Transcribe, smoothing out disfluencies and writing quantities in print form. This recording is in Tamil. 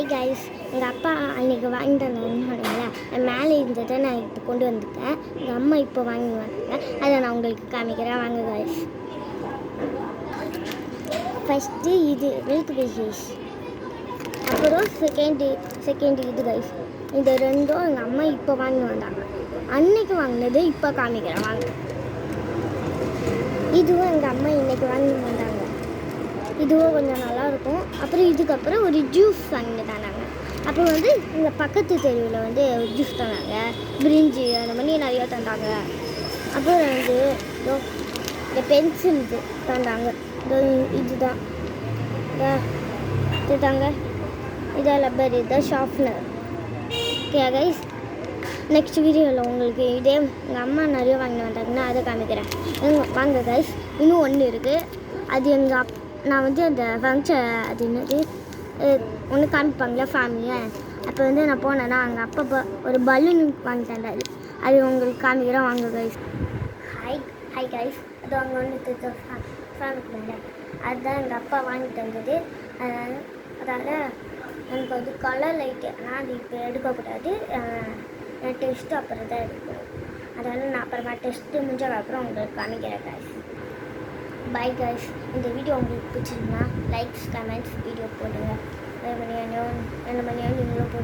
ஹாய் கைஸ், எங்கள் அப்பா அன்றைக்கி வாங்கிட்டு வந்தாங்கன்னு சொன்னீங்களா, மேலே இருந்ததை நான் இப்போ கொண்டு வந்துட்டேன். எங்கள் அம்மா இப்போ வாங்கி வந்தாங்க, அதை நான் உங்களுக்கு காமிக்கிறேன். வாங்க கைஸ். ஃபஸ்ட்டு இது மில்க் பிஸ்கெட்ஸ், அப்புறம் செகண்ட் இது கைஸ். இந்த ரெண்டும் எங்கள் அம்மா இப்போ வாங்கி வந்தாங்க. அன்னைக்கு வாங்கினது இப்போ காமிக்கிறேன் வாங்க. இதுவும் எங்கள் அம்மா இன்றைக்கி வாங்கி வந்தாங்க. இதுவும் கொஞ்சம் நல்லாயிருக்கும். அப்புறம் இதுக்கப்புறம் ஒரு ஜூஸ் வாங்கிட்டு தந்தாங்க. அப்புறம் இந்த பக்கத்து தெருவில் ஒரு ஜூஸ் தந்தாங்க, பிரிஞ்சி அந்த மாதிரி நிறையா தந்தாங்க. அப்புறம் இந்த பென்சில் இது தந்தாங்க. இதுதான் இது தாங்க, இதான் லப்பர், இதுதான் ஷார்ப்னர். ஓகே கைஸ், நெக்ஸ்ட் வீடியோவில் உங்களுக்கு இதே எங்கள் அம்மா நிறைய வாங்கிட்டு வந்தாங்கன்னா அதை காமிக்கிறேன். வாங்க கைஸ். இன்னும் ஒன்று இருக்குது, அது நான் அந்த ஃபங்க்ஷன் அது என்னது ஒன்று காமிப்பாங்களே ஃபேமிலியாக. அப்போ நான் போனேன்னா எங்கள் அப்பா ஒரு பலூன் வாங்கி தந்தார். அது உங்களுக்கு காமிக்கிறேன் வாங்க கைஸ். ஹாய் கைஸ், அது அங்கே ஃபேமிலி மேலே அதுதான் எங்கள் அப்பா வாங்கி தந்தது. அதனால் எனக்கு கலர் லைட்டு, ஆனால் அது இப்போ எடுக்கக்கூடாது. நான் டெஸ்ட்டு அப்புறம் தான் எடுக்கணும். அதனால் நான் அப்புறமா டெஸ்ட்டு முடிஞ்சதுக்கப்புறம் உங்களுக்கு காமிக்கிறேன் கைஸ். Bye guys. இந்த வீடியோ உங்களுக்கு பிடிச்சிருந்தா லைக்ஸ், கமெண்ட்ஸ், வீடியோ போடுங்க. 2 மணி நீங்களும் போடுங்க.